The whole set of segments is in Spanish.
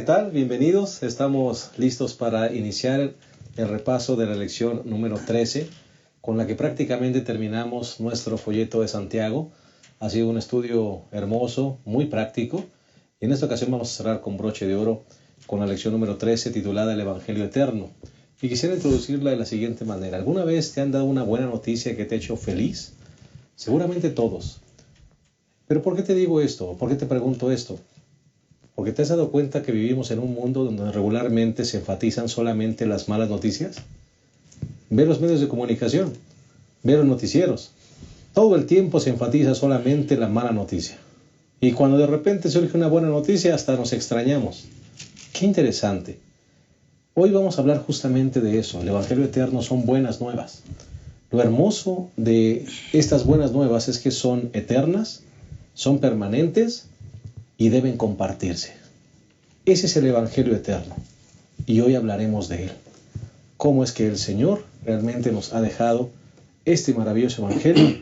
tal? Bienvenidos. Estamos listos para iniciar el repaso de la lección número 13, con la que prácticamente terminamos nuestro folleto de Santiago. Ha sido un estudio hermoso, muy práctico, y en esta ocasión vamos a cerrar con broche de oro con la lección número 13 titulada El Evangelio Eterno. Y quisiera introducirla de la siguiente manera. ¿Alguna vez te han dado una buena noticia que te ha hecho feliz? Seguramente todos. ¿Pero por qué te digo esto? ¿Por qué te pregunto esto? Porque te has dado cuenta que vivimos en un mundo donde regularmente se enfatizan solamente las malas noticias. Ve los medios de comunicación, ve los noticieros. Todo el tiempo se enfatiza solamente la mala noticia. Y cuando de repente surge una buena noticia, hasta nos extrañamos. Qué interesante. Hoy vamos a hablar justamente de eso. El Evangelio Eterno son buenas nuevas. Lo hermoso de estas buenas nuevas es que son eternas, son permanentes y deben compartirse. Ese es el Evangelio Eterno. Y hoy hablaremos de él. Cómo es que el Señor realmente nos ha dejado este maravilloso Evangelio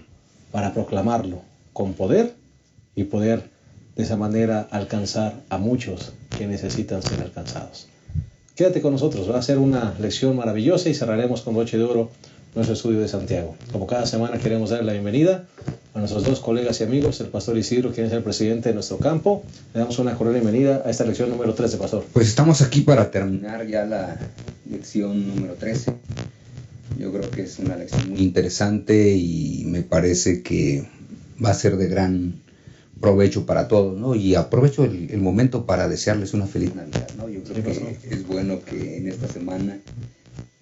para proclamarlo con poder y poder de esa manera alcanzar a muchos que necesitan ser alcanzados. Quédate con nosotros, va a ser una lección maravillosa y cerraremos con broche de oro nuestro estudio de Santiago. Como cada semana queremos dar la bienvenida a nuestros dos colegas y amigos, el pastor Isidro, quien es el presidente de nuestro campo. Le damos una cordial bienvenida a esta lección número 13, pastor. Pues estamos aquí para terminar ya la lección número 13. Yo creo que es una lección muy interesante y me parece que va a ser de gran provecho para todos, ¿no? Y aprovecho el momento para desearles una feliz Navidad, ¿no? Yo creo que es bueno que en esta semana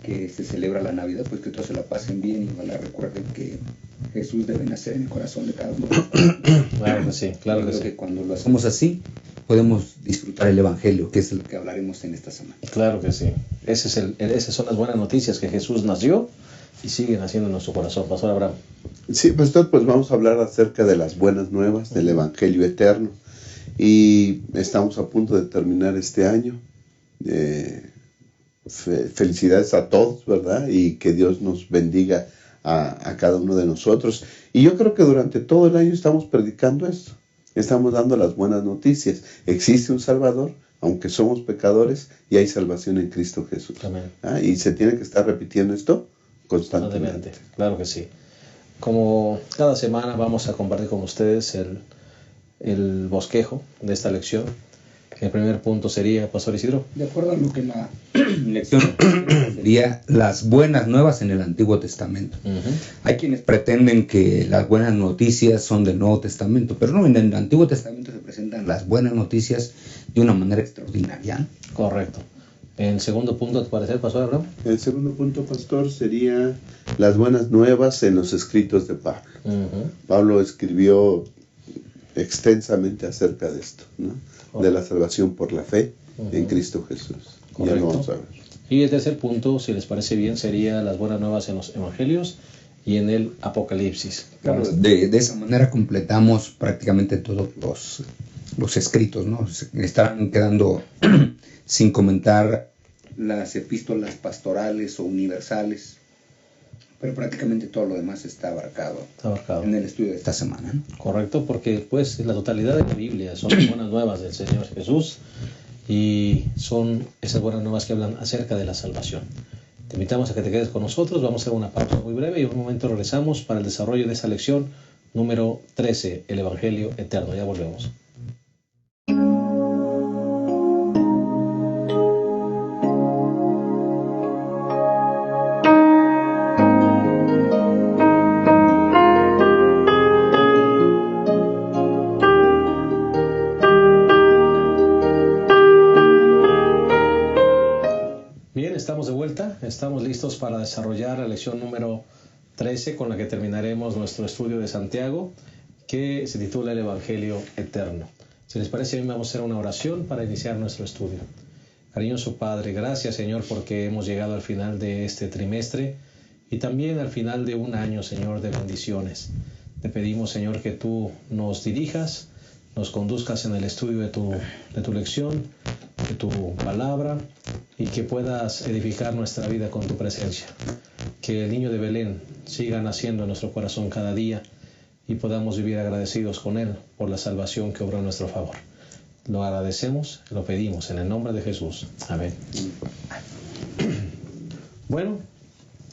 que se celebra la Navidad, pues que todos se la pasen bien y ojalá recuerden que Jesús debe nacer en el corazón de cada uno. Claro que sí, claro que creo sí. que cuando lo hacemos así, podemos disfrutar el Evangelio, que es lo que hablaremos en esta semana. Claro que sí. Esas son las buenas noticias, que Jesús nació y sigue naciendo en nuestro corazón. Pastor Abraham. Sí, pastor, pues vamos a hablar acerca de las buenas nuevas del Evangelio Eterno. Y estamos a punto de terminar este año. Felicidades a todos, ¿verdad? Y que Dios nos bendiga a cada uno de nosotros. Y yo creo que durante todo el año estamos predicando esto. Estamos dando las buenas noticias. Existe un Salvador, aunque somos pecadores, y hay salvación en Cristo Jesús. Amén. Y se tiene que estar repitiendo esto constantemente. Claro que sí. Como cada semana vamos a compartir con ustedes el bosquejo de esta lección. El primer punto sería, pastor Isidro. De acuerdo a lo que la lección sería las buenas nuevas en el Antiguo Testamento. Hay quienes pretenden que las buenas noticias son del Nuevo Testamento, pero no, en el Antiguo Testamento se presentan las buenas noticias de una manera extraordinaria. Correcto. El segundo punto, ¿te parece, pastor Abraham? El segundo punto, pastor, sería las buenas nuevas en los escritos de Pablo. Pablo escribió extensamente acerca de esto, ¿no? De la salvación por la fe en Cristo Jesús. Correcto. Ya lo vamos a ver. Y el tercer punto, si les parece bien, sería las buenas nuevas en los evangelios y en el Apocalipsis. Claro, de esa manera completamos prácticamente todos los escritos, ¿no? Estarán quedando sin comentar las epístolas pastorales o universales, pero prácticamente todo lo demás está abarcado en el estudio de esta semana, ¿no? Correcto, porque pues la totalidad de la Biblia son las buenas nuevas del Señor Jesús y son esas buenas nuevas que hablan acerca de la salvación. Te invitamos a que te quedes con nosotros, vamos a hacer una pausa muy breve y en un momento regresamos para el desarrollo de esa lección número 13, el Evangelio Eterno. Ya volvemos. Estamos de vuelta, estamos listos para desarrollar la lección número 13 con la que terminaremos nuestro estudio de Santiago, que se titula El Evangelio Eterno. Si les parece bien, vamos a hacer una oración para iniciar nuestro estudio. Cariñoso Padre, gracias Señor porque hemos llegado al final de este trimestre y también al final de un año, Señor, de bendiciones. Te pedimos, Señor, que tú nos dirijas, nos conduzcas en el estudio de tu lección, de tu palabra, y que puedas edificar nuestra vida con tu presencia. Que el niño de Belén siga naciendo en nuestro corazón cada día y podamos vivir agradecidos con él por la salvación que obró en nuestro favor. Lo agradecemos, lo pedimos en el nombre de Jesús. Amén. Bueno,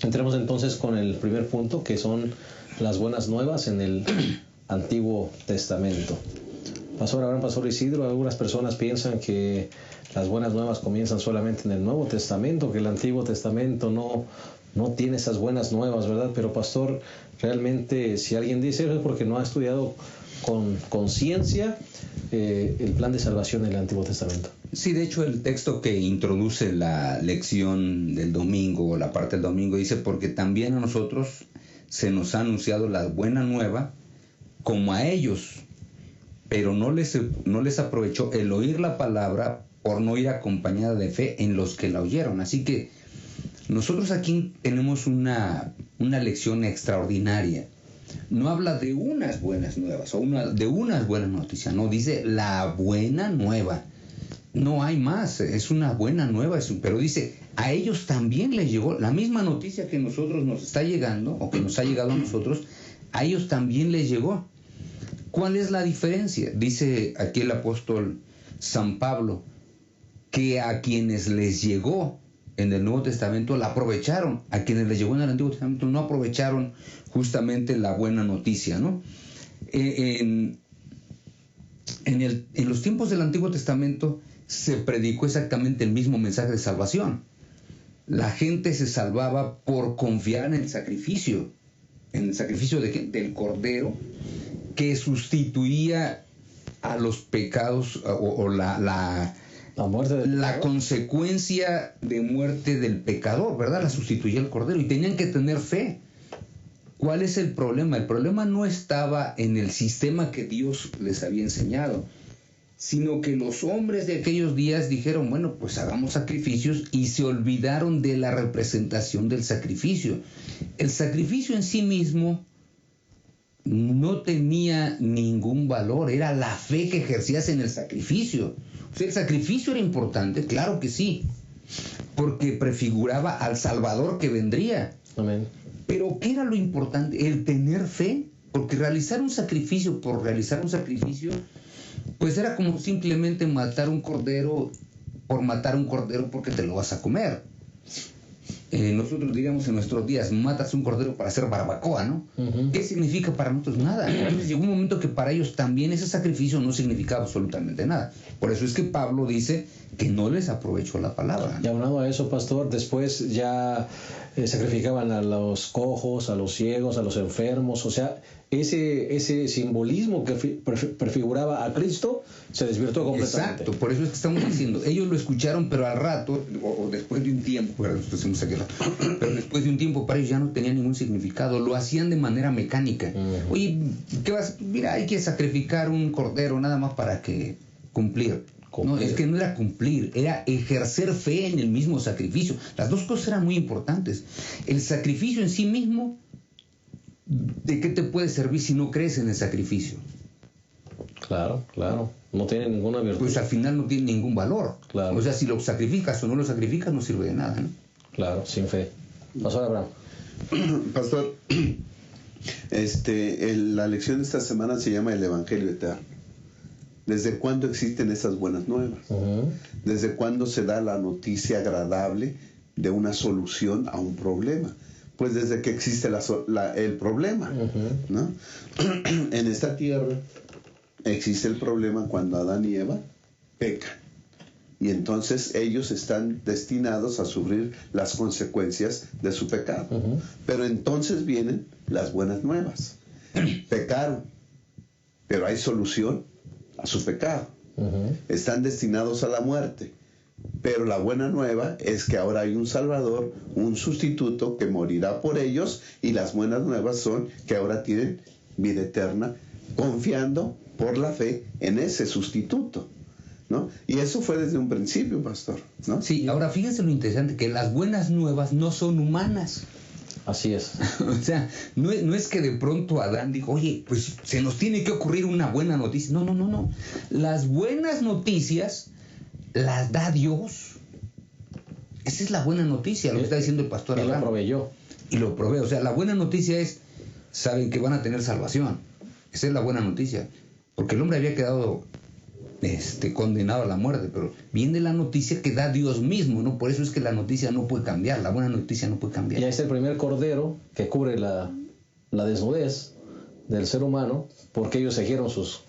entremos entonces con el primer punto, que son las buenas nuevas en el Antiguo Testamento. Pastor Abraham, Pastor Isidro, algunas personas piensan que las buenas nuevas comienzan solamente en el Nuevo Testamento, que el Antiguo Testamento no tiene esas buenas nuevas, ¿verdad? Pero pastor, realmente si alguien dice eso es porque no ha estudiado con conciencia el plan de salvación del Antiguo Testamento. Sí, de hecho el texto que introduce la lección del domingo, o la parte del domingo, dice: porque también a nosotros se nos ha anunciado la buena nueva como a ellos, pero no les aprovechó el oír la palabra por no ir acompañada de fe en los que la oyeron. Así que nosotros aquí tenemos una lección extraordinaria. No habla de unas buenas nuevas o de unas buenas noticias, no, dice la buena nueva. No hay más, es una buena nueva, pero dice, a ellos también les llegó la misma noticia que nosotros nos está llegando, o que nos ha llegado a nosotros, a ellos también les llegó. ¿Cuál es la diferencia? Dice aquí el apóstol San Pablo, que a quienes les llegó en el Nuevo Testamento la aprovecharon, a quienes les llegó en el Antiguo Testamento no aprovecharon justamente la buena noticia, ¿no? En los tiempos del Antiguo Testamento se predicó exactamente el mismo mensaje de salvación. La gente se salvaba por confiar en el sacrificio del Cordero, que sustituía a los pecados o la muerte la consecuencia de muerte del pecador, ¿verdad? La sustituía el Cordero, y tenían que tener fe. ¿Cuál es el problema? El problema no estaba en el sistema que Dios les había enseñado, sino que los hombres de aquellos días dijeron, bueno, pues hagamos sacrificios, y se olvidaron de la representación del sacrificio. El sacrificio en sí mismo no tenía ningún valor, era la fe que ejercías en el sacrificio. O sea, el sacrificio era importante, claro que sí, porque prefiguraba al Salvador que vendría. Amén. Pero ¿qué era lo importante? El tener fe, porque realizar un sacrificio por realizar un sacrificio, pues era como simplemente matar un cordero por matar un cordero porque te lo vas a comer. Nosotros, digamos, en nuestros días, matas un cordero para hacer barbacoa, ¿no? Uh-huh. ¿Qué significa para nosotros? Nada. Entonces llegó un momento que para ellos también ese sacrificio no significaba absolutamente nada. Por eso es que Pablo dice que no les aprovechó la palabra, ¿no? Y aunado a eso, pastor, después ya sacrificaban a los cojos, a los ciegos, a los enfermos. O sea, ese simbolismo que prefiguraba a Cristo se desvirtuó completamente. Exacto, por eso es que estamos diciendo, ellos lo escucharon, pero al rato, o después de un tiempo, pero después de un tiempo para ellos ya no tenía ningún significado, lo hacían de manera mecánica. Uh-huh. Oye, mira, hay que sacrificar un cordero nada más para que cumplir. No, es que no era cumplir, era ejercer fe en el mismo sacrificio. Las dos cosas eran muy importantes. El sacrificio en sí mismo, ¿de qué te puede servir si no crees en el sacrificio? Claro, no tiene ninguna virtud. Pues al final no tiene ningún valor. Claro. O sea, si lo sacrificas o no lo sacrificas, no sirve de nada, ¿no? Claro, sin fe. Pastor Abraham. Pastor, la lección de esta semana se llama el Evangelio Eterno. ¿Desde cuándo existen esas buenas nuevas? Uh-huh. ¿Desde cuándo se da la noticia agradable de una solución a un problema? Pues desde que existe el problema, uh-huh, ¿no? En esta tierra existe el problema cuando Adán y Eva pecan. Y entonces ellos están destinados a sufrir las consecuencias de su pecado. Uh-huh. Pero entonces vienen las buenas nuevas. Pecaron, pero hay solución a su pecado. Uh-huh. Están destinados a la muerte, pero la buena nueva es que ahora hay un Salvador, un sustituto que morirá por ellos, y las buenas nuevas son que ahora tienen vida eterna confiando por la fe en ese sustituto, ¿no? Y eso fue desde un principio, pastor, ¿no? Sí, ahora fíjense lo interesante, que las buenas nuevas no son humanas. Así es. O sea, no es que de pronto Adán dijo, oye, pues se nos tiene que ocurrir una buena noticia. No. Las buenas noticias las da Dios. Esa es la buena noticia, lo que está diciendo el pastor Adán. Y lo proveyó. Y lo provee. O sea, la buena noticia es, saben que van a tener salvación. Esa es la buena noticia. Porque el hombre había quedado condenado a la muerte, pero viene la noticia que da Dios mismo, ¿no? Por eso es que la noticia no puede cambiar, la buena noticia no puede cambiar. Y ahí está el primer cordero que cubre la desnudez del ser humano, porque ellos tejieron sus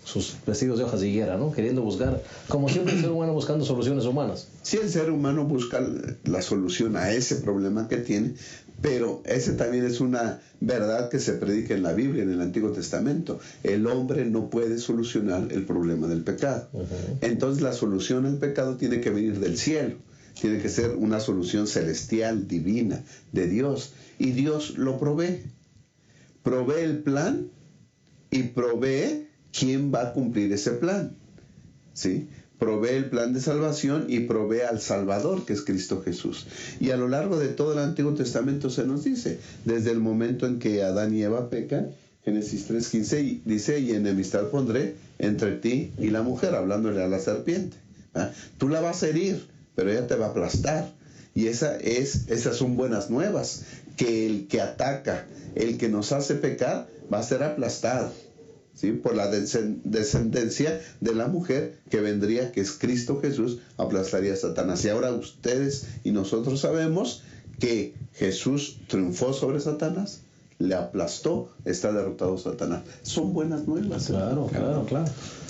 vestidos de hojas de higuera, ¿no? Queriendo buscar, como siempre el ser humano buscando soluciones humanas. Sí, el ser humano busca la solución a ese problema que tiene, pero ese también es una verdad que se predica en la Biblia, en el Antiguo Testamento. El hombre no puede solucionar el problema del pecado. Entonces la solución al pecado tiene que venir del cielo, tiene que ser una solución celestial, divina, de Dios, y Dios lo provee. Provee el plan y provee quién va a cumplir ese plan, ¿sí? Provee el plan de salvación y provee al Salvador, que es Cristo Jesús. Y a lo largo de todo el Antiguo Testamento se nos dice, desde el momento en que Adán y Eva pecan, Génesis 3:15 dice, y enemistad pondré entre ti y la mujer, hablándole a la serpiente. Tú la vas a herir, pero ella te va a aplastar. Y esas son buenas nuevas, que el que ataca, el que nos hace pecar, va a ser aplastado, ¿sí? Por la descendencia de la mujer que vendría, que es Cristo Jesús, aplastaría a Satanás. Y ahora ustedes y nosotros sabemos que Jesús triunfó sobre Satanás, le aplastó, está derrotado Satanás. Son buenas nuevas. Claro.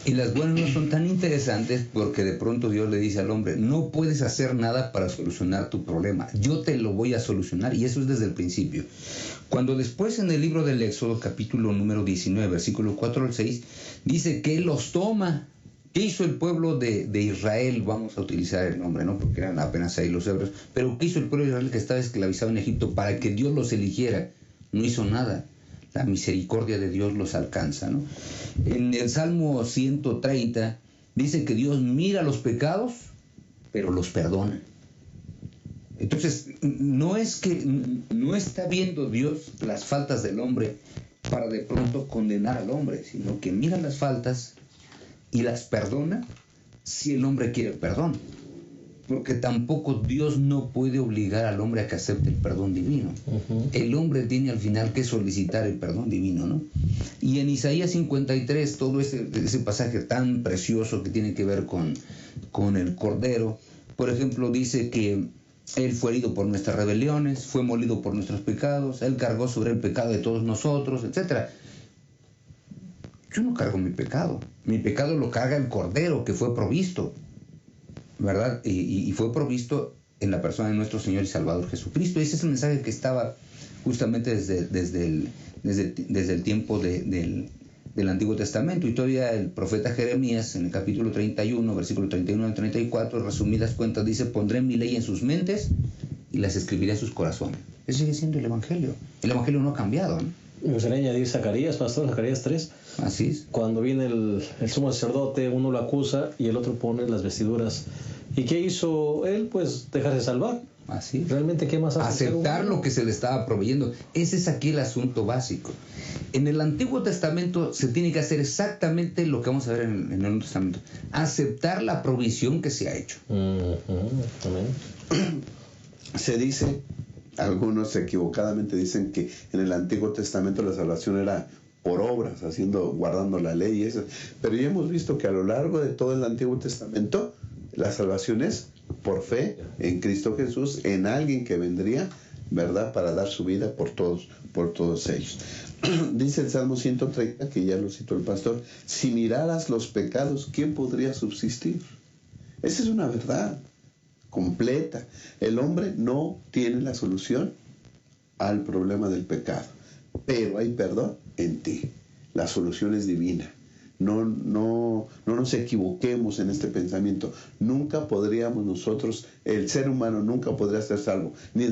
Y las buenas no son tan interesantes porque de pronto Dios le dice al hombre, no puedes hacer nada para solucionar tu problema, yo te lo voy a solucionar, y eso es desde el principio. Cuando después en el libro del Éxodo, capítulo número 19, versículo 4 al 6, dice que Él los toma. ¿Qué hizo el pueblo de Israel? Vamos a utilizar el nombre, ¿no? Porque eran apenas ahí los hebreos. Pero ¿qué hizo el pueblo de Israel que estaba esclavizado en Egipto para que Dios los eligiera? No hizo nada. La misericordia de Dios los alcanza, ¿no? En el Salmo 130 dice que Dios mira los pecados, pero los perdona. Entonces, no está viendo Dios las faltas del hombre para de pronto condenar al hombre, sino que mira las faltas y las perdona si el hombre quiere perdón. Porque tampoco Dios no puede obligar al hombre a que acepte el perdón divino. El hombre tiene al final que solicitar el perdón divino, ¿no? Y en Isaías 53, todo ese pasaje tan precioso que tiene que ver con el Cordero, por ejemplo, dice que Él fue herido por nuestras rebeliones, fue molido por nuestros pecados, Él cargó sobre el pecado de todos nosotros, etc. Yo no cargo mi pecado lo carga el Cordero que fue provisto, ¿verdad? Y fue provisto en la persona de nuestro Señor y Salvador Jesucristo. Ese es el mensaje que estaba justamente desde el tiempo del Antiguo Testamento, y todavía el profeta Jeremías en el capítulo 31, versículo 31 al 34, en resumidas cuentas dice, pondré mi ley en sus mentes y las escribiré en sus corazones. Ese sigue siendo el Evangelio no ha cambiado, ¿no? Me gustaría añadir Zacarías, pastor, Zacarías 3. Así es. Cuando viene el sumo sacerdote, uno lo acusa y el otro pone las vestiduras. ¿Y qué hizo él? Pues dejarse salvar. Así es. ¿Realmente qué más hace? Aceptar lo que se le estaba proveyendo. Ese es aquí el asunto básico. En el Antiguo Testamento se tiene que hacer exactamente lo que vamos a ver en el Nuevo Testamento. Aceptar la provisión que se ha hecho. Amén. Se dice, algunos equivocadamente dicen que en el Antiguo Testamento la salvación era por obras, guardando la ley y eso. Pero ya hemos visto que a lo largo de todo el Antiguo Testamento la salvación es por fe en Cristo Jesús, en alguien que vendría, ¿verdad?, para dar su vida por todos ellos. Dice el Salmo 130, que ya lo citó el pastor, si miraras los pecados, ¿quién podría subsistir? Esa es una verdad completa. El hombre no tiene la solución al problema del pecado, pero hay perdón en ti. La solución es divina. No nos equivoquemos en este pensamiento. Nunca podríamos nosotros, el ser humano nunca podría ser salvo, ni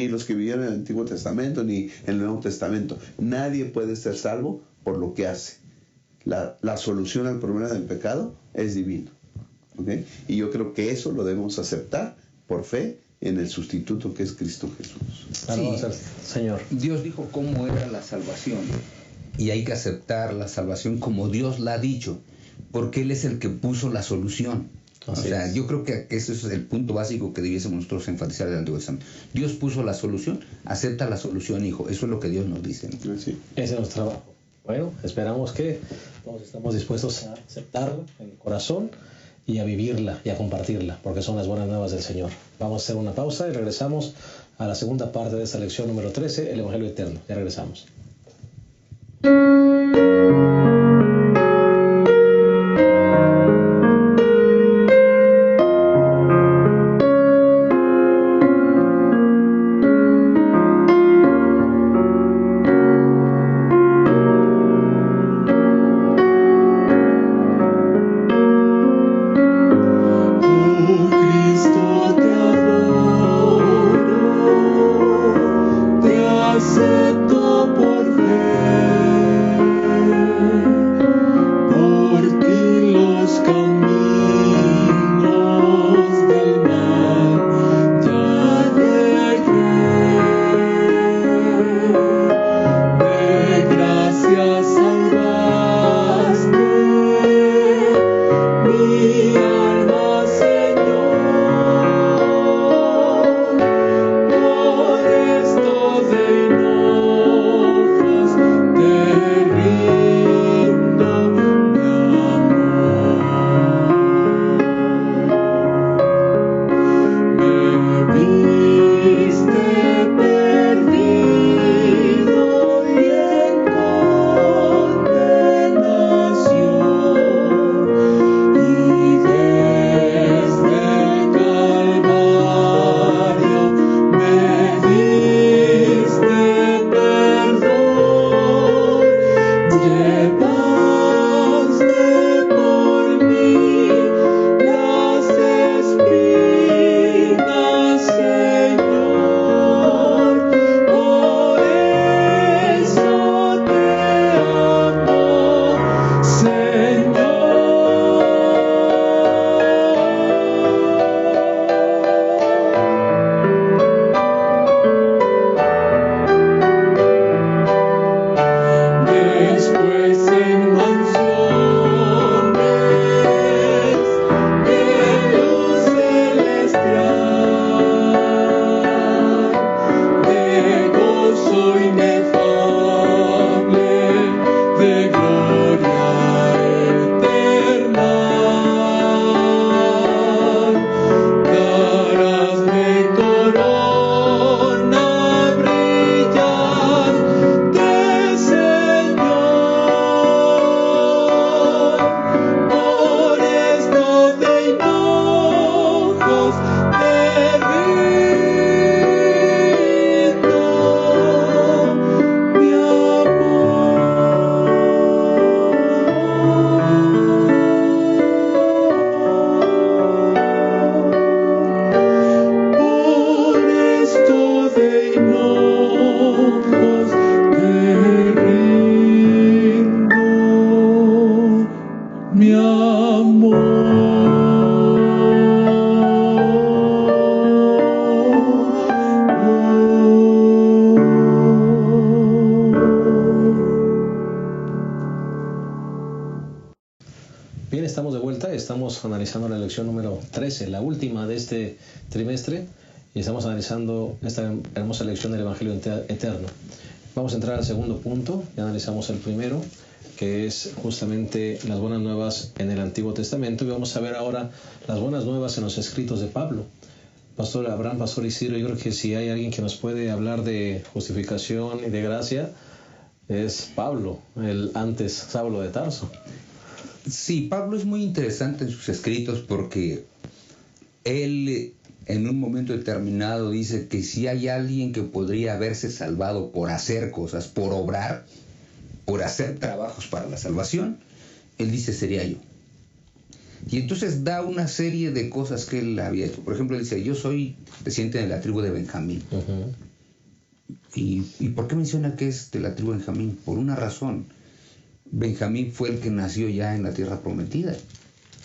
los que vivieron en el Antiguo Testamento, ni en el Nuevo Testamento. Nadie puede ser salvo por lo que hace. La solución al problema del pecado es divino. ¿Okay? Y yo creo que eso lo debemos aceptar por fe en el sustituto que es Cristo Jesús. Sí, Señor. Dios dijo cómo era la salvación y hay que aceptar la salvación como Dios la ha dicho, porque Él es el que puso la solución. Yo creo que ese es el punto básico que debiésemos nosotros enfatizar del Antiguo Testamento. Dios puso la solución, acepta la solución, hijo. Eso es lo que Dios nos dice, ¿no? Sí. Ese es nuestro trabajo. Bueno, esperamos que todos estamos dispuestos a aceptarla en el corazón y a vivirla y a compartirla, porque son las buenas nuevas del Señor. Vamos a hacer una pausa y regresamos a la segunda parte de esta lección número 13, el Evangelio Eterno. Ya regresamos. Bien, estamos de vuelta, estamos analizando la lección número 13, la última de este trimestre, y estamos analizando esta hermosa lección del Evangelio Eterno. Vamos a entrar al segundo punto, ya analizamos el primero, que es justamente las buenas nuevas en el Antiguo Testamento, y vamos a ver ahora las buenas nuevas en los escritos de Pablo. Pastor Abraham, Pastor Isidro, yo creo que si hay alguien que nos puede hablar de justificación y de gracia, es Pablo, el antes Saulo de Tarso. Sí, Pablo es muy interesante en sus escritos porque él en un momento determinado dice que si hay alguien que podría haberse salvado por hacer cosas, por obrar, por hacer trabajos para la salvación, él dice sería yo. Y entonces da una serie de cosas que él había hecho. Por ejemplo, él dice, yo soy descendiente de la tribu de Benjamín. Uh-huh. ¿Y por qué menciona que es de la tribu de Benjamín? Por una razón. Benjamín fue el que nació ya en la tierra prometida.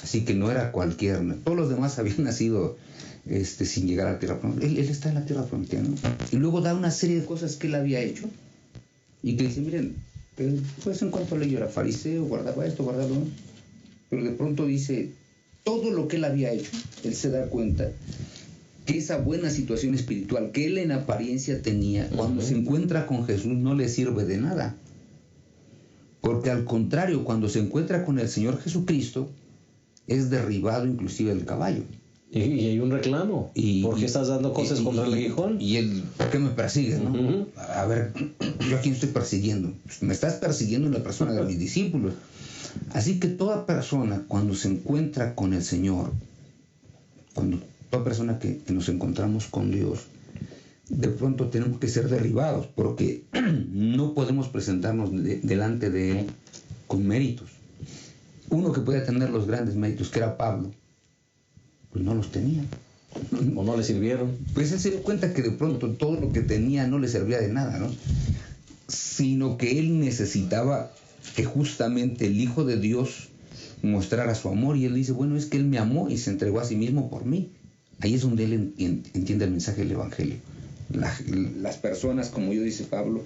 Así que no era cualquier... Todos los demás habían nacido sin llegar a la tierra prometida. Él está en la tierra prometida, ¿no? Y luego da una serie de cosas que él había hecho. Y que dice, miren, pues en cuanto a ley yo era fariseo, guardaba esto, guardaba lo otro. Pero de pronto dice, todo lo que él había hecho, él se da cuenta que esa buena situación espiritual que él en apariencia tenía, cuando se encuentra con Jesús no le sirve de nada. Porque al contrario, cuando se encuentra con el Señor Jesucristo, es derribado inclusive del caballo. Y hay un reclamo. ¿Por qué estás dando cosas contra el aguijón? Y él, ¿por qué me persigues? ¿No? Uh-huh. A ver, ¿yo a quién estoy persiguiendo? Pues me estás persiguiendo en la persona de mis discípulos. Así que toda persona, cuando se encuentra con el Señor, toda persona que nos encontramos con Dios, de pronto tenemos que ser derribados, porque no podemos presentarnos delante de Él con méritos. Uno que puede tener los grandes méritos, que era Pablo, pues no los tenía. O no le sirvieron. Pues él se dio cuenta que de pronto todo lo que tenía no le servía de nada, ¿no? Sino que él necesitaba que justamente el Hijo de Dios mostrara su amor, y él dice, bueno, es que él me amó y se entregó a sí mismo por mí. Ahí es donde él entiende el mensaje del Evangelio. Las personas, como yo dice Pablo,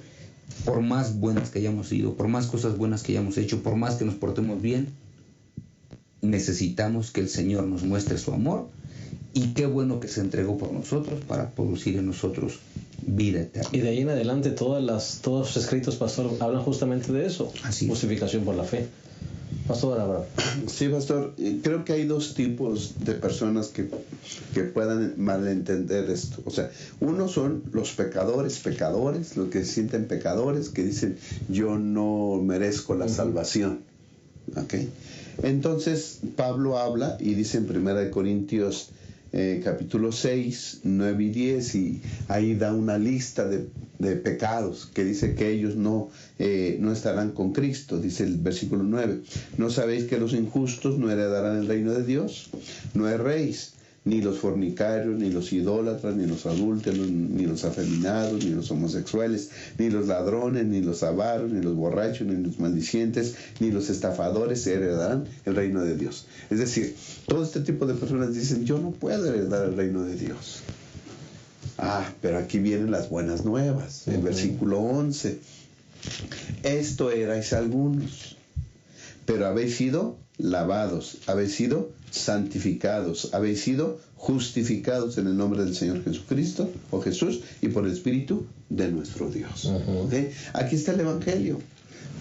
por más buenas que hayamos sido, por más cosas buenas que hayamos hecho, por más que nos portemos bien, necesitamos que el Señor nos muestre su amor, y qué bueno que se entregó por nosotros para producir en nosotros vida eterna. Y de ahí en adelante todos los escritos, pastor, hablan justamente de eso. Así es. Justificación por la fe. Pastor Abraham. Sí, pastor, creo que hay dos tipos de personas que puedan malentender esto. O sea, uno son los pecadores, los que se sienten pecadores, que dicen, yo no merezco la salvación. ¿Ok? Entonces, Pablo habla y dice en 1 Corintios capítulo 6, 9 y 10, y ahí da una lista de pecados que dice que ellos no estarán con Cristo. Dice el versículo 9, ¿no sabéis que los injustos no heredarán el reino de Dios? No erréis, ni los fornicarios, ni los idólatras, ni los adúlteros, ni los afeminados, ni los homosexuales, ni los ladrones, ni los avaros, ni los borrachos, ni los maldicientes, ni los estafadores heredarán el reino de Dios. Es decir, todo este tipo de personas dicen, yo no puedo heredar el reino de Dios. Pero aquí vienen las buenas nuevas. El versículo 11. Esto erais algunos, pero habéis sido lavados, habéis sido santificados, habéis sido justificados en el nombre del Señor Jesucristo o Jesús y por el Espíritu de nuestro Dios. ¿Okay? Aquí está el Evangelio.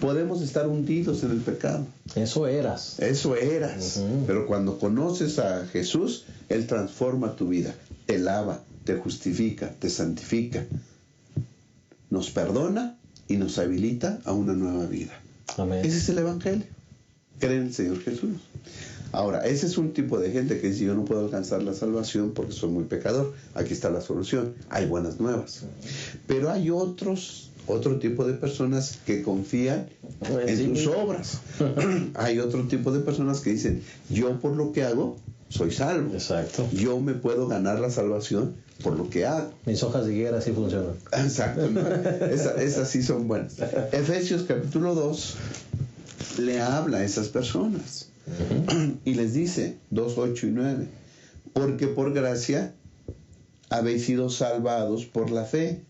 Podemos estar hundidos en el pecado. Eso eras. Pero cuando conoces a Jesús, Él transforma tu vida, te lava, te justifica, te santifica, nos perdona y nos habilita a una nueva vida. Amén. Ese es el Evangelio. Cree en el Señor Jesús. Ahora, ese es un tipo de gente que dice, yo no puedo alcanzar la salvación porque soy muy pecador. Aquí está la solución. Hay buenas nuevas. Pero hay otro tipo de personas que confían en tus obras. Hay otro tipo de personas que dicen, yo por lo que hago soy salvo. Exacto. Yo me puedo ganar la salvación por lo que hago. Mis hojas de higuera sí funcionan. Exacto. Esas sí son buenas. Efesios capítulo 2 le habla a esas personas y les dice 2, 8 y 9, porque por gracia habéis sido salvados por la fe,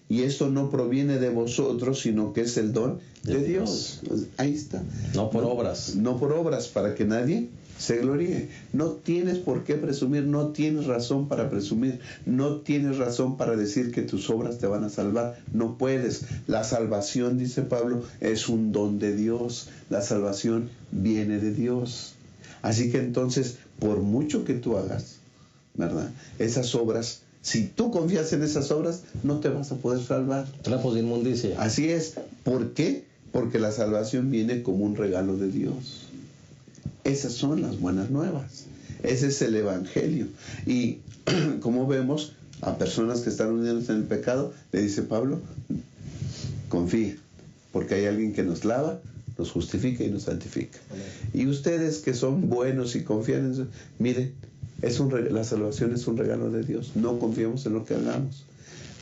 y esto no proviene de vosotros, sino que es el don de Dios. Ahí está. No por obras. No por obras, para que nadie se gloríe. No tienes por qué presumir, no tienes razón para presumir, no tienes razón para decir que tus obras te van a salvar. No puedes. La salvación, dice Pablo, es un don de Dios. La salvación viene de Dios. Así que entonces, por mucho que tú hagas, ¿verdad? Esas obras, si tú confías en esas obras, no te vas a poder salvar. Trapos de inmundicia. Así es. ¿Por qué? Porque la salvación viene como un regalo de Dios. Esas son las buenas nuevas. Ese es el Evangelio. Y como vemos, a personas que están unidas en el pecado, le dice Pablo, confía, porque hay alguien que nos lava, nos justifica y nos santifica. Y ustedes que son buenos y confían en eso, miren, la salvación es un regalo de Dios. No confiemos en lo que hagamos,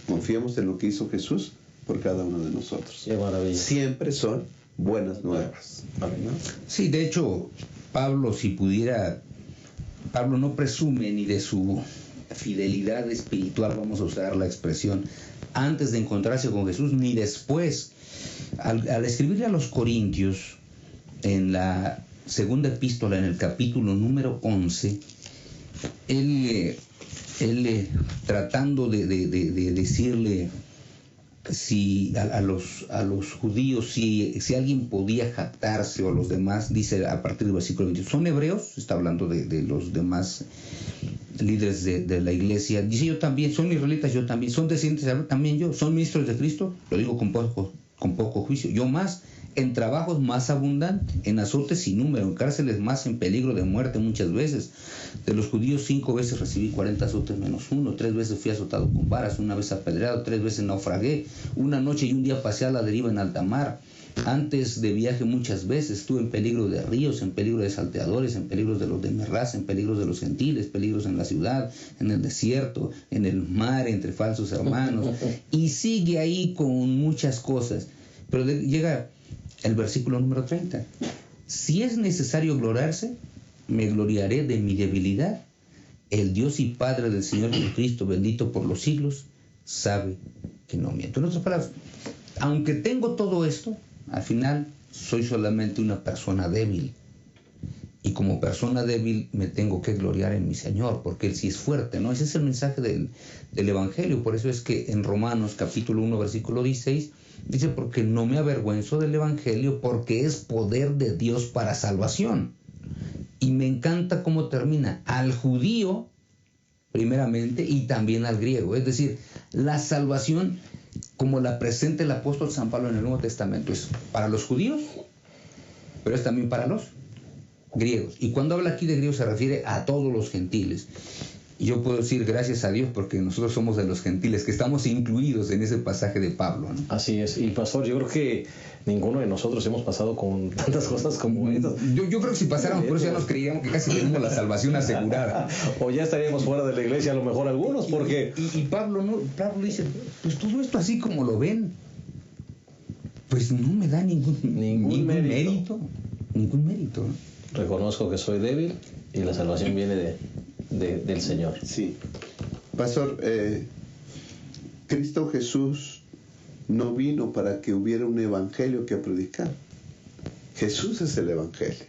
confiemos en lo que hizo Jesús por cada uno de nosotros. Qué maravilla. Siempre son buenas nuevas. Amén. Sí, de hecho, Pablo, si pudiera, Pablo no presume ni de su fidelidad espiritual, vamos a usar la expresión, antes de encontrarse con Jesús, ni después. Al escribirle a los Corintios, en la segunda epístola, en el capítulo número 11, él tratando de decirle si a los judíos, si alguien podía jactarse, o los demás, dice a partir del versículo 20, son hebreos, está hablando de los demás líderes de la iglesia, dice yo también, son israelitas, yo también, son descendientes de Abraham, también yo, son ministros de Cristo, lo digo con poco juicio, yo más, en trabajos más abundantes, en azotes sin número, en cárceles más, en peligro de muerte muchas veces. De los judíos 5 veces recibí 40 azotes menos 1, 3 veces fui azotado con varas, 1 vez apedreado, 3 veces naufragué, 1 noche y 1 día pasé a la deriva en alta mar. Antes de viaje muchas veces estuve en peligro de ríos, en peligro de salteadores, en peligros de los de mi raza, en peligros de los gentiles, peligros en la ciudad, en el desierto, en el mar, entre falsos hermanos. Y sigue ahí con muchas cosas. Pero llega el versículo número 30. Si es necesario gloriarse, me gloriaré de mi debilidad. El Dios y Padre del Señor Jesucristo, bendito por los siglos, sabe que no miento. En otras palabras, aunque tengo todo esto, al final soy solamente una persona débil. Y como persona débil me tengo que gloriar en mi Señor, porque Él sí es fuerte, ¿no? Ese es el mensaje del Evangelio. Por eso es que en Romanos capítulo 1, versículo 16, dice, porque no me avergüenzo del Evangelio, porque es poder de Dios para salvación. Y me encanta cómo termina, al judío primeramente y también al griego. Es decir, la salvación como la presenta el apóstol San Pablo en el Nuevo Testamento es para los judíos, pero es también para los griegos. Y cuando habla aquí de griegos se refiere a todos los gentiles. Y yo puedo decir gracias a Dios porque nosotros somos de los gentiles, que estamos incluidos en ese pasaje de Pablo, ¿no? Así es. Y pastor, yo creo que ninguno de nosotros hemos pasado con tantas cosas como estas. Yo creo que si pasáramos por eso ya nos creíamos que casi tenemos la salvación asegurada. O ya estaríamos fuera de la iglesia, a lo mejor algunos, porque... Y Pablo dice, pues todo esto así como lo ven, pues no me da ningún mérito. Ningún mérito, ¿no? Reconozco que soy débil y la salvación viene del Señor. Sí. Pastor, Cristo Jesús no vino para que hubiera un evangelio que predicar. Jesús es el evangelio,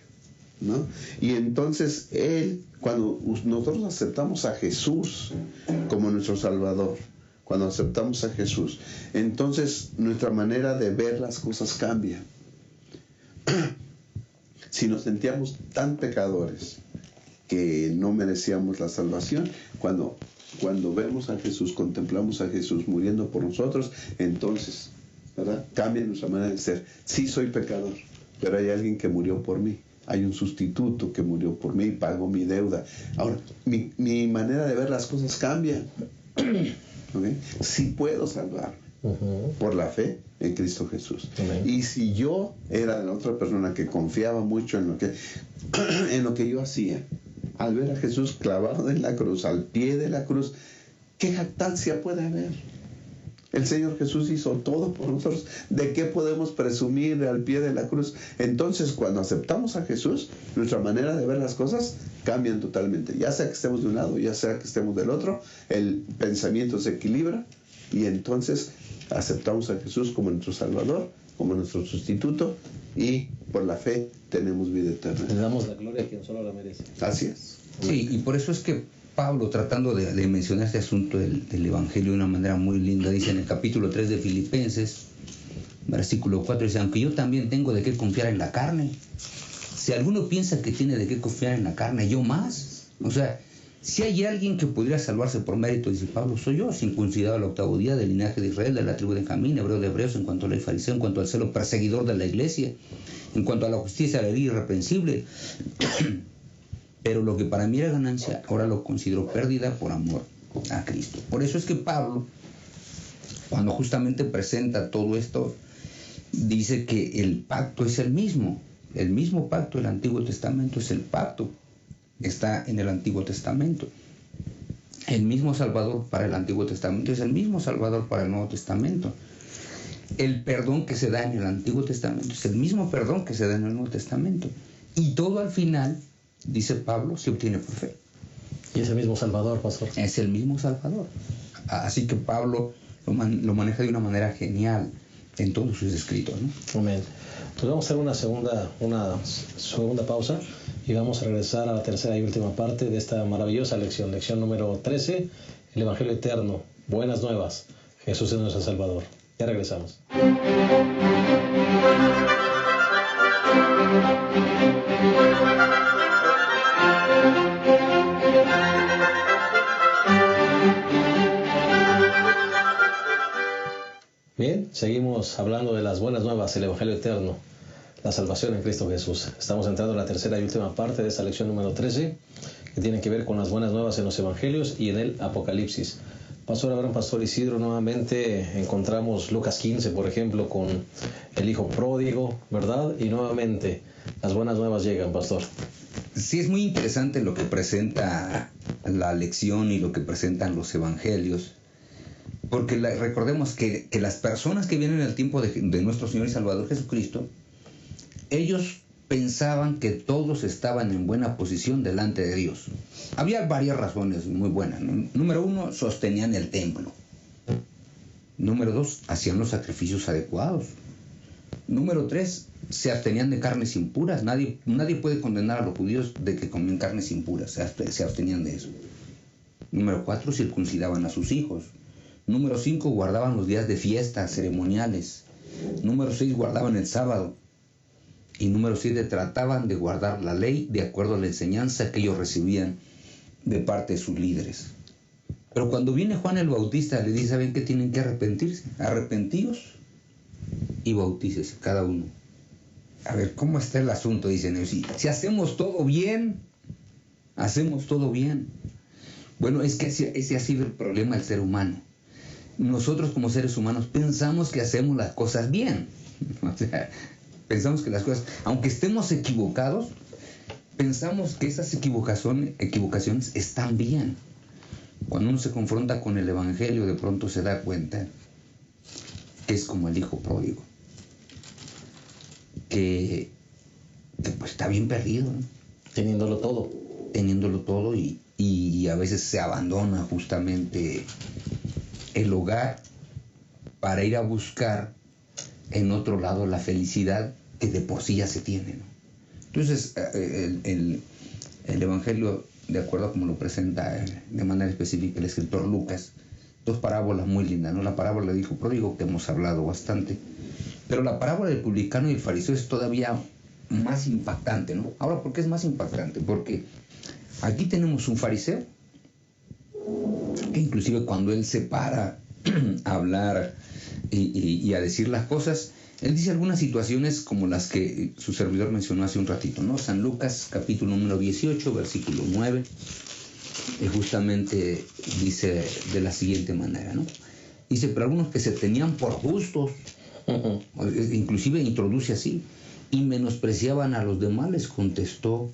¿no? Y entonces Él, cuando nosotros aceptamos a Jesús como nuestro Salvador, cuando aceptamos a Jesús, entonces nuestra manera de ver las cosas cambia. Si nos sentíamos tan pecadores que no merecíamos la salvación, cuando vemos a Jesús, contemplamos a Jesús muriendo por nosotros, entonces, ¿verdad?, cambia nuestra manera de ser. Sí soy pecador, pero hay alguien que murió por mí, hay un sustituto que murió por mí, pagó mi deuda. Ahora, mi manera de ver las cosas cambia. ¿Okay? Sí puedo salvarme por la fe en Cristo Jesús. Y si yo era la otra persona que confiaba mucho en lo que yo hacía, al ver a Jesús clavado en la cruz, al pie de la cruz, ¿qué jactancia puede haber? El Señor Jesús hizo todo por nosotros. ¿De qué podemos presumir al pie de la cruz? Entonces, cuando aceptamos a Jesús, nuestra manera de ver las cosas cambian totalmente. Ya sea que estemos de un lado, ya sea que estemos del otro, el pensamiento se equilibra y entonces aceptamos a Jesús como nuestro Salvador, como nuestro sustituto, y por la fe tenemos vida eterna. Le damos la gloria a quien solo la merece. Así es. Sí, y por eso es que Pablo, tratando de mencionar este asunto del Evangelio de una manera muy linda, dice en el capítulo 3 de Filipenses, versículo 4, dice, aunque yo también tengo de qué confiar en la carne, si alguno piensa que tiene de qué confiar en la carne, yo más. O sea, si hay alguien que pudiera salvarse por mérito, dice Pablo, soy yo, circuncidado al 8º día, del linaje de Israel, de la tribu de Benjamín, hebreo de hebreos, en cuanto a la fariseo, en cuanto al celo perseguidor de la iglesia, en cuanto a la justicia, la ley irreprensible. Pero lo que para mí era ganancia, ahora lo considero pérdida por amor a Cristo. Por eso es que Pablo, cuando justamente presenta todo esto, dice que el pacto es el mismo pacto del Antiguo Testamento es el pacto, está en el Antiguo Testamento. El mismo Salvador para el Antiguo Testamento es el mismo Salvador para el Nuevo Testamento. El perdón que se da en el Antiguo Testamento es el mismo perdón que se da en el Nuevo Testamento. Y todo al final, dice Pablo, se obtiene por fe. Y es el mismo Salvador, pastor. Es el mismo Salvador. Así que Pablo lo maneja de una manera genial en todos sus escritos, ¿no? Amén. Pues vamos a hacer una segunda pausa y vamos a regresar a la tercera y última parte de esta maravillosa lección. Lección número 13, el Evangelio eterno. Buenas nuevas. Jesús es nuestro Salvador. Ya regresamos. Bien, seguimos hablando de las buenas nuevas, el Evangelio eterno, la salvación en Cristo Jesús. Estamos entrando en la tercera y última parte de esta lección número 13, que tiene que ver con las buenas nuevas en los Evangelios y en el Apocalipsis. Pastor Abraham, Pastor Isidro, nuevamente encontramos Lucas 15, por ejemplo, con el hijo pródigo, ¿verdad? Y nuevamente las buenas nuevas llegan, Pastor. Sí, es muy interesante lo que presenta la lección y lo que presentan los Evangelios. Porque recordemos que las personas que vienen al tiempo de nuestro Señor y Salvador Jesucristo, ellos pensaban que todos estaban en buena posición delante de Dios. Había varias razones muy buenas, ¿no? Número 1, sostenían el templo. Número 2, hacían los sacrificios adecuados. Número 3, se abstenían de carnes impuras. Nadie puede condenar a los judíos de que comían carnes impuras, se abstenían de eso. Número 4, circuncidaban a sus hijos. Número 5, guardaban los días de fiesta, ceremoniales. Número 6, guardaban el sábado. Y número 7, trataban de guardar la ley de acuerdo a la enseñanza que ellos recibían de parte de sus líderes. Pero cuando viene Juan el Bautista, le dice, ¿saben qué tienen que arrepentirse? Arrepentíos y bautícese cada uno. A ver, ¿cómo está el asunto? Dicen ellos. Si hacemos todo bien, hacemos todo bien. Bueno, es que ese ha sido el problema del ser humano. Nosotros como seres humanos pensamos que hacemos las cosas bien. O sea, pensamos que las cosas, aunque estemos equivocados, pensamos que esas equivocaciones están bien. Cuando uno se confronta con el Evangelio, de pronto se da cuenta que es como el hijo pródigo, que pues está bien perdido, ¿no? Teniéndolo todo y a veces se abandona justamente el hogar para ir a buscar en otro lado la felicidad que de por sí ya se tiene, ¿no? Entonces el Evangelio, de acuerdo a como lo presenta de manera específica el escritor Lucas, dos parábolas muy lindas, ¿no? La parábola del hijo pródigo, que hemos hablado bastante, pero la parábola del publicano y el fariseo es todavía más impactante, ¿no? Ahora, ¿por qué es más impactante? Porque aquí tenemos un fariseo que inclusive cuando él se para a hablar y a decir las cosas, él dice algunas situaciones como las que su servidor mencionó hace un ratito, ¿no? San Lucas capítulo número 18, versículo 9, justamente dice de la siguiente manera, ¿no? Dice, pero algunos que se tenían por justos, inclusive introduce así, y menospreciaban a los demás, les contó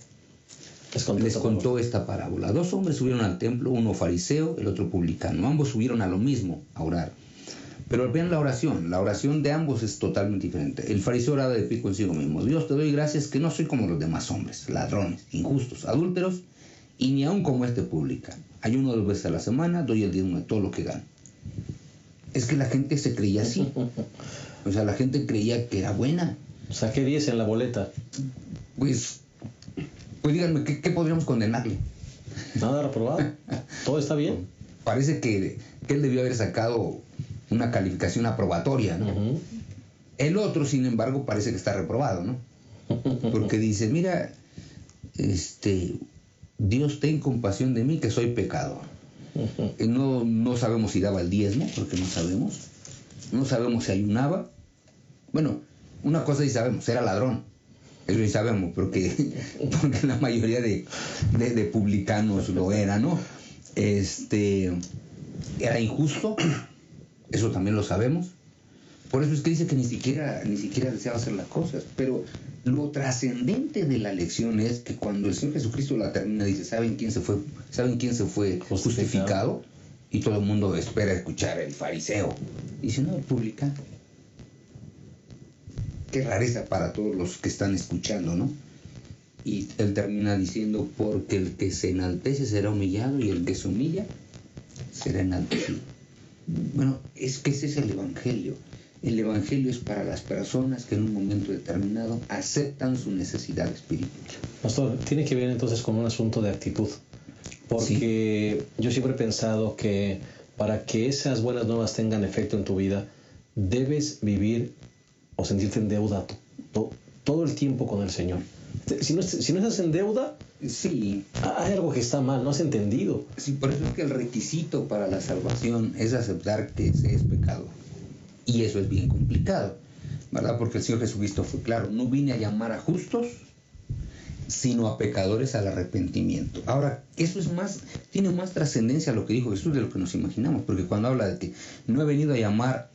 esta parábola. Dos hombres subieron al templo, uno fariseo, el otro publicano. Ambos subieron a lo mismo, a orar. Pero vean la oración de ambos es totalmente diferente. El fariseo oraba de pie consigo mismo: Dios, te doy gracias que no soy como los demás hombres, ladrones, injustos, adúlteros, y ni aun como este publicano. Ayuno 2 veces a la semana, doy el diezmo de todo lo que gano. Es que la gente se creía así. O sea, la gente creía que era buena. Saqué 10 en la boleta. Pues díganme, ¿qué podríamos condenarle? Nada reprobado. Todo está bien. Parece que él debió haber sacado una calificación aprobatoria, ¿no? Uh-huh. El otro, sin embargo, parece que está reprobado, ¿no? Porque dice, mira, Dios, ten compasión de mí, que soy pecador. Uh-huh. No sabemos si daba el diezmo, porque no sabemos. No sabemos si ayunaba. Bueno, una cosa sí sabemos, era ladrón. Eso sí sabemos, porque la mayoría de publicanos lo era, ¿no? Era injusto, eso también lo sabemos. Por eso es que dice que ni siquiera deseaba hacer las cosas. Pero lo trascendente de la lección es que cuando el Señor Jesucristo la termina, dice, ¿saben quién se fue justificado? Y todo el mundo espera escuchar el fariseo. Dice, no, el publicano. Qué rareza para todos los que están escuchando, ¿no? Y él termina diciendo, porque el que se enaltece será humillado y el que se humilla será enaltecido. Bueno, es que ese es el Evangelio. El Evangelio es para las personas que en un momento determinado aceptan su necesidad espiritual. Pastor, tiene que ver entonces con un asunto de actitud. Porque ¿sí? Yo siempre he pensado que para que esas buenas nuevas tengan efecto en tu vida, debes vivir o sentirte en deuda todo el tiempo con el Señor. Si no estás en deuda, Sí, hay algo que está mal, no has entendido. sí, por eso es que el requisito para la salvación es aceptar que se es pecado. Y eso es bien complicado, ¿verdad? Porque el Señor Jesucristo fue claro, no vine a llamar a justos, sino a pecadores al arrepentimiento. Ahora, eso es tiene más trascendencia a lo que dijo Jesús de lo que nos imaginamos, porque cuando habla de que no he venido a llamar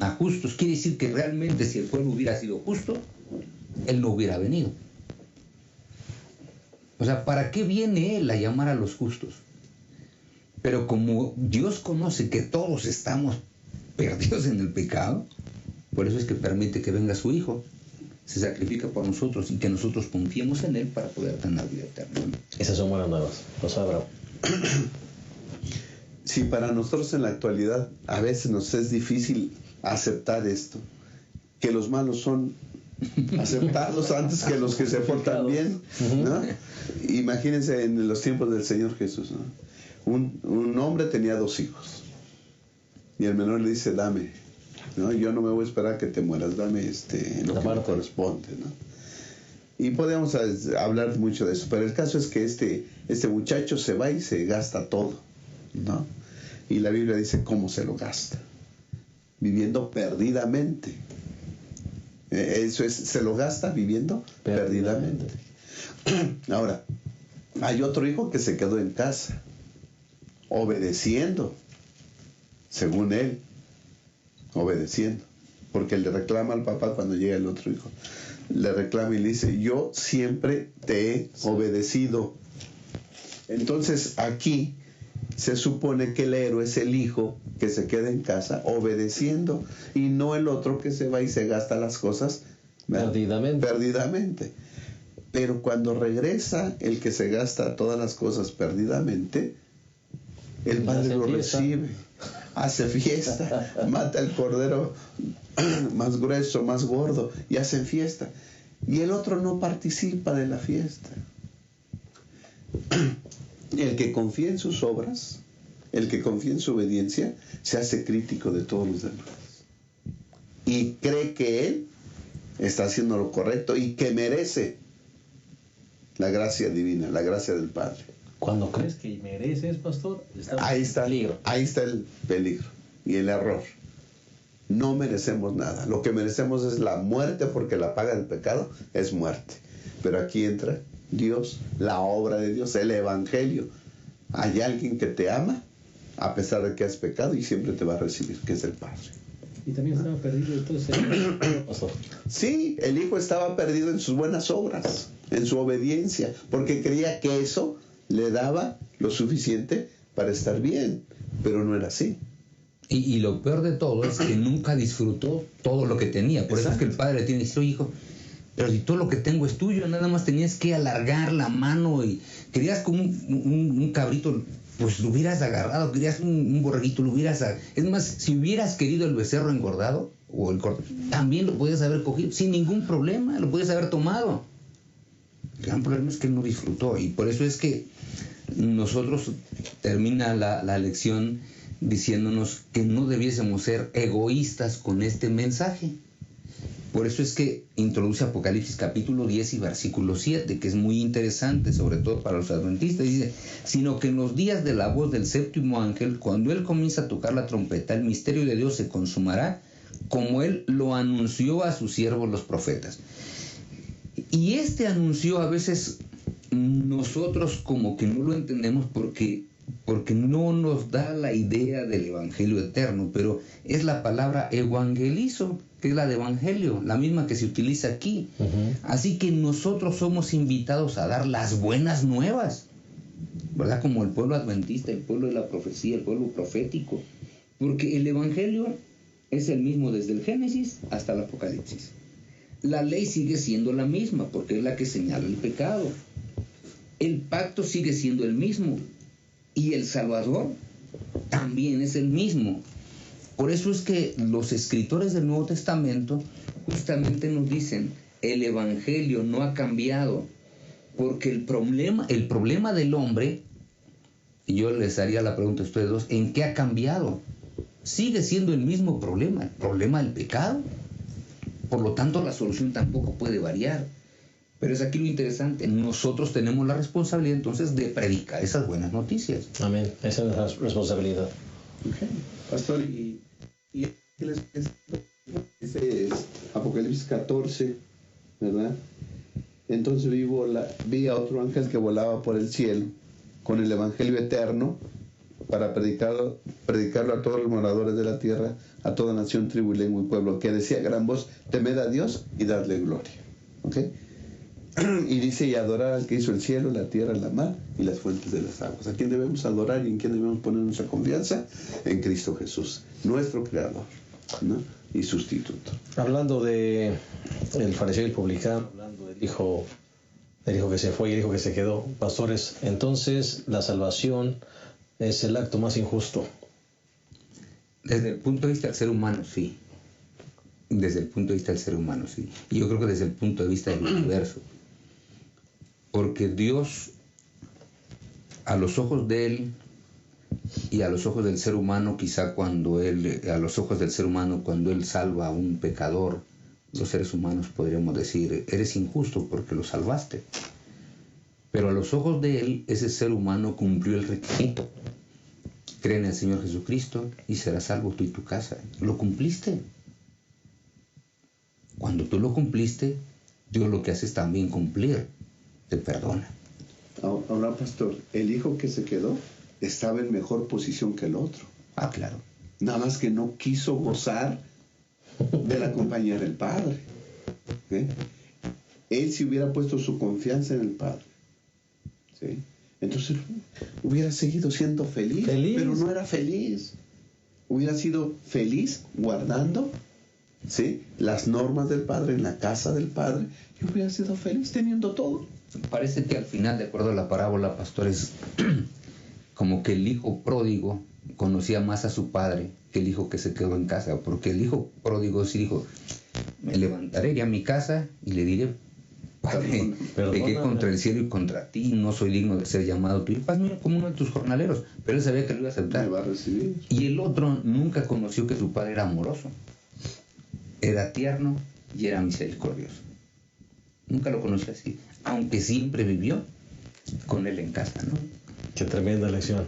a justos, quiere decir que realmente si el pueblo hubiera sido justo, Él no hubiera venido. O sea, ¿para qué viene Él a llamar a los justos? Pero como Dios conoce que todos estamos perdidos en el pecado, por eso es que permite que venga su Hijo, se sacrifica por nosotros y que nosotros confiemos en Él para poder tener vida eterna. Esas son buenas nuevas. Los abro. Sí, para nosotros en la actualidad a veces nos es difícil aceptar esto, que los malos son aceptarlos antes que los que se portan bien, ¿no? Imagínense en los tiempos del Señor Jesús, ¿no? Un hombre tenía 2 hijos y el menor le dice, dame, ¿no? Yo no me voy a esperar a que te mueras, dame lo que me corresponde, ¿no? Y podemos hablar mucho de eso, pero el caso es que este muchacho se va y se gasta todo, ¿no? Y la Biblia dice cómo se lo gasta, viviendo perdidamente. Eso es, se lo gasta viviendo perdidamente. Ahora, hay otro hijo que se quedó en casa, obedeciendo, según él, obedeciendo, porque le reclama al papá cuando llega el otro hijo, le reclama y le dice, yo siempre te he obedecido. Entonces aquí se supone que el héroe es el hijo que se queda en casa obedeciendo y no el otro que se va y se gasta las cosas perdidamente. Pero cuando regresa el que se gasta todas las cosas perdidamente, el padre lo recibe, hace fiesta, mata el cordero más grueso, más gordo y hacen fiesta. Y el otro no participa de la fiesta. El que confía en sus obras, el que confía en su obediencia, se hace crítico de todos los demás. Y cree que él está haciendo lo correcto y que merece la gracia divina, la gracia del Padre. Cuando crees que mereces, pastor, ahí está el peligro y el error. No merecemos nada. Lo que merecemos es la muerte, porque la paga del pecado es muerte. Pero aquí entra Dios, la obra de Dios, el Evangelio. Hay alguien que te ama a pesar de que has pecado y siempre te va a recibir, que es el Padre. Y también estaba perdido entonces. Sí, el hijo estaba perdido en sus buenas obras, en su obediencia, porque creía que eso le daba lo suficiente para estar bien, pero no era así. Y lo peor de todo es que nunca disfrutó todo lo que tenía. Por eso es que el padre le tiene dicho, hijo, pero si todo lo que tengo es tuyo, nada más tenías que alargar la mano y querías como un cabrito, pues lo hubieras agarrado, querías un borreguito, lo hubieras es más, si hubieras querido el becerro engordado o el cordero, también lo podías haber cogido sin ningún problema, lo podías haber tomado. El gran problema es que él no disfrutó, y por eso es que nosotros termina la lección diciéndonos que no debiésemos ser egoístas con este mensaje. Por eso es que introduce Apocalipsis capítulo 10 y versículo 7, que es muy interesante, sobre todo para los adventistas. Dice, sino que en los días de la voz del séptimo ángel, cuando él comienza a tocar la trompeta, el misterio de Dios se consumará, como él lo anunció a sus siervos los profetas. Y este anuncio a veces nosotros como que no lo entendemos porque no nos da la idea del evangelio eterno, pero es la palabra evangelizo, que es la de evangelio, la misma que se utiliza aquí. Así que nosotros somos invitados a dar las buenas nuevas, ¿verdad? Como el pueblo adventista, el pueblo de la profecía, el pueblo profético, porque el evangelio es el mismo desde el Génesis hasta el Apocalipsis. La ley sigue siendo la misma porque es la que señala el pecado. El pacto sigue siendo el mismo y el Salvador también es el mismo. Por eso es que los escritores del Nuevo Testamento justamente nos dicen, el evangelio no ha cambiado, porque el problema del hombre, y yo les haría la pregunta a ustedes dos, ¿en qué ha cambiado? sigue siendo el mismo problema, el problema del pecado. Por lo tanto, la solución tampoco puede variar. Pero es aquí lo interesante, nosotros tenemos la responsabilidad entonces de predicar esas buenas noticias. Amén, esa es la responsabilidad. Okay. Pastor, y ese es Apocalipsis 14, ¿verdad? Entonces vi a otro ángel que volaba por el cielo con el evangelio eterno para predicarlo a todos los moradores de la tierra, a toda nación, tribu, lengua y pueblo, que decía a gran voz: temed a Dios y dadle gloria. ¿Okay? Y dice: y adorar al que hizo el cielo, la tierra, la mar y las fuentes de las aguas. ¿A quién debemos adorar y en quién debemos poner nuestra confianza? En Cristo Jesús, nuestro creador, ¿no? Y sustituto. Hablando de el fariseo y el publicano, hablando del hijo que se fue y el hijo que se quedó, pastores, entonces la salvación es el acto más injusto. Desde el punto de vista del ser humano, sí. Desde el punto de vista del ser humano, sí. Y yo creo que desde el punto de vista del universo. Porque Dios, a los ojos de Él y a los ojos del ser humano, quizá a los ojos del ser humano, cuando Él salva a un pecador, los seres humanos podríamos decir: eres injusto porque lo salvaste. Pero a los ojos de Él, ese ser humano cumplió el requisito. Cree en el Señor Jesucristo y serás salvo tú y tu casa. Lo cumpliste. Cuando tú lo cumpliste, Dios lo que hace es también cumplir. Te perdona. Ahora, pastor, el hijo que se quedó estaba en mejor posición que el otro. Ah, claro. Nada más que no quiso gozar de la compañía del Padre. ¿Sí? Él si hubiera puesto su confianza en el Padre, ¿sí?, entonces hubiera seguido siendo feliz, pero no era feliz. Hubiera sido feliz guardando, ¿sí?, las normas del Padre, en la casa del Padre, y hubiera sido feliz teniendo todo. Parece que al final, de acuerdo a la parábola, pastores, como que el hijo pródigo conocía más a su padre que el hijo que se quedó en casa, porque el hijo pródigo sí dijo: me levantaré, iré a mi casa y le diré: Padre, pequé contra el cielo y contra ti, no soy digno de ser llamado tu hijo. Hazme como uno de tus jornaleros. Pero él sabía que lo iba a aceptar. Me va a recibir. Y el otro nunca conoció que su padre era amoroso, era tierno y era misericordioso. Nunca lo conoció así, aunque siempre vivió con él en casa, ¿no? Qué tremenda lección.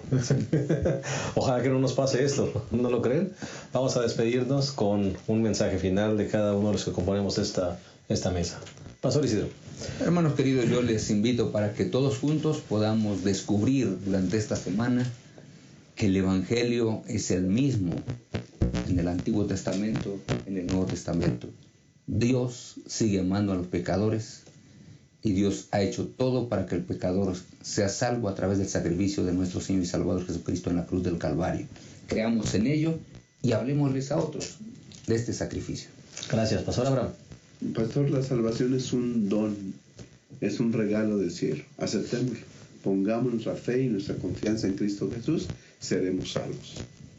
Ojalá que no nos pase esto, ¿no lo creen? Vamos a despedirnos con un mensaje final de cada uno de los que componemos esta mesa. Pastor Isidro. Hermanos queridos, yo les invito para que todos juntos podamos descubrir durante esta semana que el Evangelio es el mismo en el Antiguo Testamento, en el Nuevo Testamento. Dios sigue amando a los pecadores y Dios ha hecho todo para que el pecador sea salvo a través del sacrificio de nuestro Señor y Salvador Jesucristo en la cruz del Calvario. Creamos en ello y hablemosles a otros de este sacrificio. Gracias, Pastor Abraham. Pastor, la salvación es un don, es un regalo del cielo. Aceptémoslo, pongamos nuestra fe y nuestra confianza en Cristo Jesús, seremos salvos,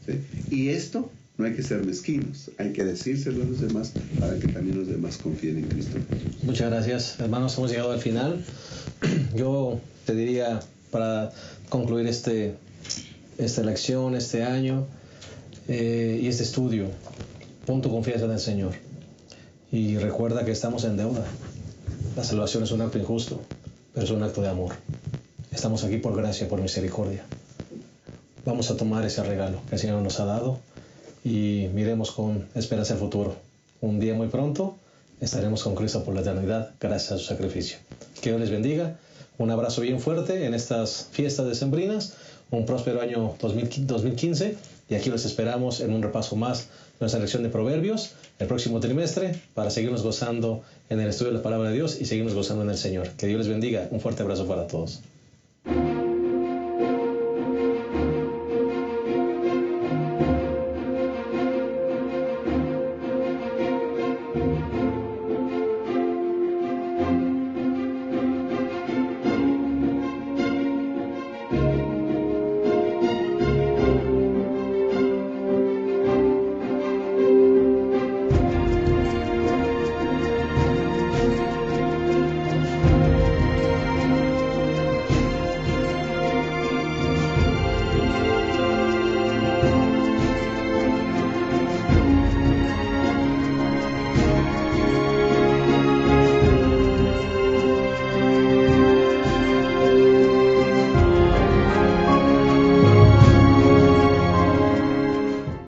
¿sí? Y esto no hay que ser mezquinos, hay que decírselo a los demás para que también los demás confíen en Cristo Jesús. Muchas gracias, hermanos, hemos llegado al final. Yo te diría, para concluir esta lección, este año y este estudio, pon tu confianza en el Señor. Y recuerda que estamos en deuda. La salvación es un acto injusto, pero es un acto de amor. Estamos aquí por gracia, por misericordia. Vamos a tomar ese regalo que el Señor nos ha dado y miremos con esperanza al futuro. Un día muy pronto estaremos con Cristo por la eternidad, gracias a su sacrificio. Que Dios les bendiga. Un abrazo bien fuerte en estas fiestas decembrinas. Un próspero año 2015. Y aquí los esperamos en un repaso más de nuestra lección de Proverbios el próximo trimestre para seguirnos gozando en el estudio de la palabra de Dios y seguirnos gozando en el Señor. Que Dios les bendiga. Un fuerte abrazo para todos.